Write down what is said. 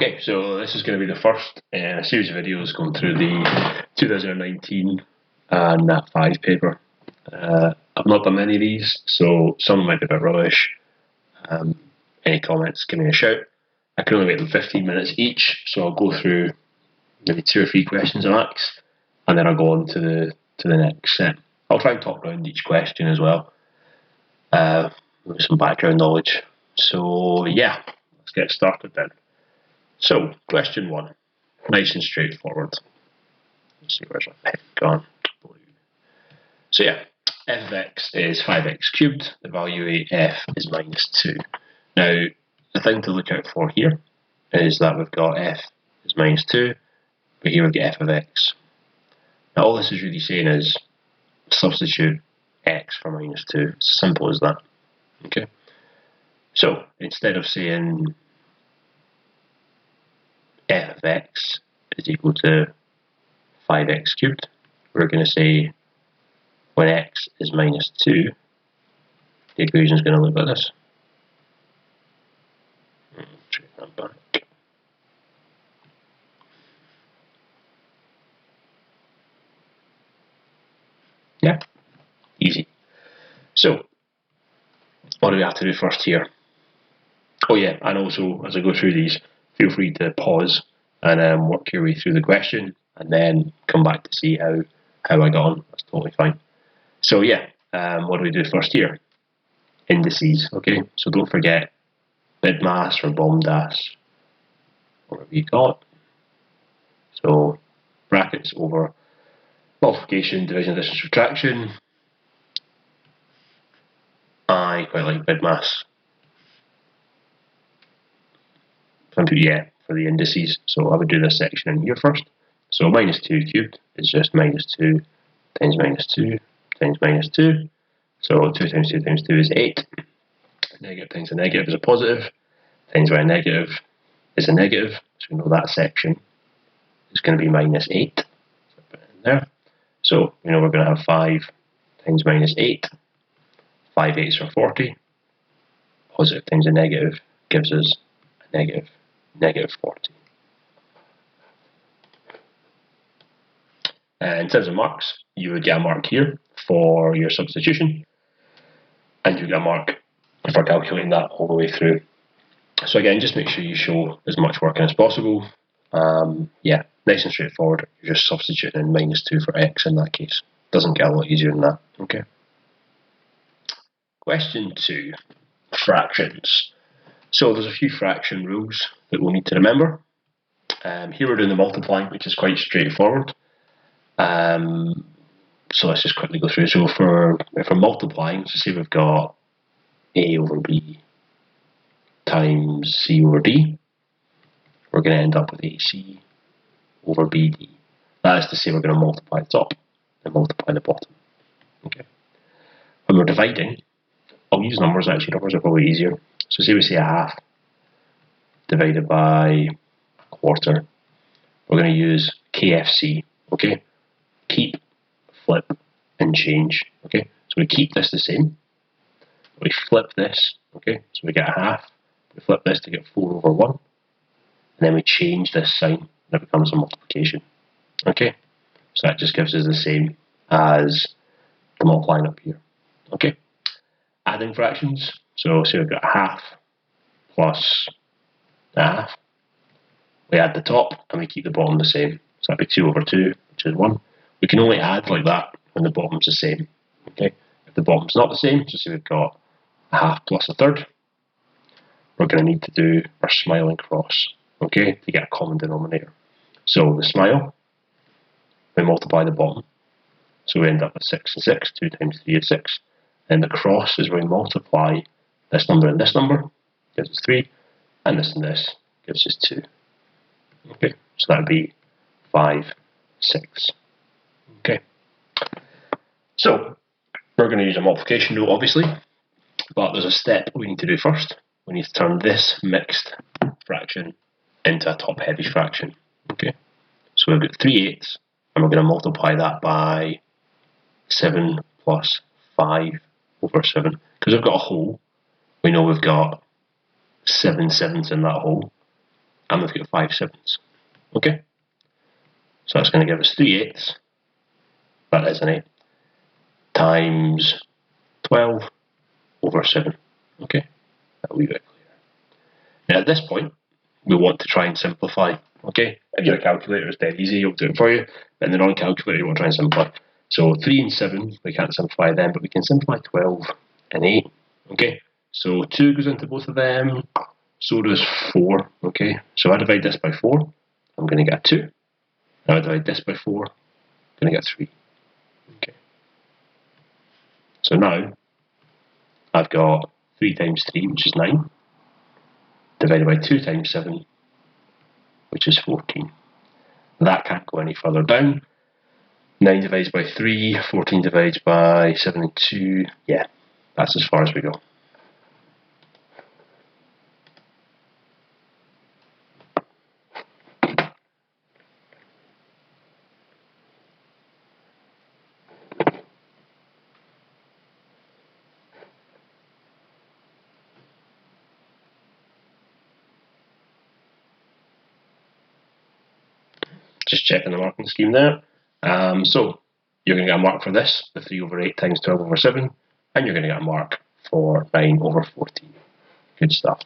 Okay, so this is going to be the first in a series of videos going through the 2019 Nat 5 paper. I've not done many of these, so some might be a bit rubbish. Any comments, give me a shout. I can only wait them 15 minutes each, so I'll go through maybe 2 or 3 questions max, and then I'll go on to the next set. I'll try and talk around each question as well, with some background knowledge. So yeah, let's get started then. So, question 1, nice and straightforward. Let's see, where's my pen gone? Blue. So yeah, f of x is 5x cubed, the value of f is minus 2. Now, the thing to look out for here is that we've got f is minus 2, but here we've got f of x. Now all this is really saying is substitute x for minus 2. It's as simple as that. Okay. So, instead of saying f of x is equal to 5x cubed, we're going to say when x is minus 2, the equation is going to look like this. Straighten that back. Yeah, easy. So, what do we have to do first here? Oh yeah, and also as I go through these, feel free to pause and work your way through the question, and then come back to see how I got on. That's totally fine. So yeah, what do we do first here? Indices, okay? So don't forget BIDMAS or BOMDAS, whatever you call it. So brackets over multiplication, division, addition, subtraction. I quite like BIDMAS. Yeah, for the indices. So I would do this section in here first. So minus 2 cubed is just minus 2 times minus 2 times minus 2. So 2 times 2 times 2 is 8. Negative times a negative is a positive. Times by a negative is a negative. So we know that section is going to be minus 8. So put it in there. So we know we're going to have 5 times minus 8. 5 8s are 40. Positive times a negative gives us a negative 40. In terms of marks, you would get a mark here for your substitution, and you get a mark for calculating that all the way through. So again, just make sure you show as much working as possible. Yeah, nice and straightforward. You're just substituting in minus 2 for x in that case. Doesn't get a lot easier than that. Okay. Question 2, fractions. So there's a few fraction rules that we'll need to remember. Here we're doing the multiplying, which is quite straightforward. So let's just quickly go through. So if we're multiplying, so say we've got a over b times c over d, we're going to end up with ac over bd. That is to say we're going to multiply the top and multiply the bottom. Okay. When we're dividing, I'll use numbers actually, numbers are probably easier. So say we say a half divided by a quarter, we're going to use KFC, okay? Keep, flip, and change, okay? So we keep this the same, we flip this, okay? So we get a half, we flip this to get 4 over 1, and then we change this sign, and it becomes a multiplication, okay? So that just gives us the same as the multiplying up here, okay? Adding fractions, so say we've got a half plus a half, we add the top and we keep the bottom the same. So that'd be 2 over 2, which is 1. We can only add like that when the bottom's the same. Okay. If the bottom's not the same, so say we've got a half plus a third, we're going to need to do our smiling cross, okay, to get a common denominator. So the smile, we multiply the bottom, so we end up with 6 and 6. 2 times 3 is 6. And the cross is where we multiply this number and this number, gives us 3, and this gives us 2. Okay, so that would be 5, 6. Okay, so we're going to use a multiplication rule, obviously, but there's a step we need to do first. We need to turn this mixed fraction into a top-heavy fraction. Okay, so we've got 3/8, and we're going to multiply that by 7 plus 5 over 7. Because we've got a whole, we know we've got 7 sevens in that whole. and we've got 5 sevens. Okay? So that's going to give us 3/8, that is an 8, times 12 over 7. Okay? That'll be very clear. Now at this point, we want to try and simplify. Okay? If your calculator is dead easy, it'll do it for you. But in the non-calculator, you want to try and simplify. So 3 and 7, we can't simplify them, but we can simplify 12 and 8. Okay? So 2 goes into both of them, so does 4. Okay? So if I divide this by 4, I'm going to get 2. Now I divide this by 4, I'm going to get 3. Okay. So now I've got 3 times 3, which is 9, divided by 2 times 7, which is 14. That can't go any further down. 9 divides by 3, 14 divides by 7 and 2. Yeah, that's as far as we go. Just checking the marking scheme there. So you're going to get a mark for this, the 3 over 8 times 12 over 7, and you're going to get a mark for 9 over 14. Good stuff.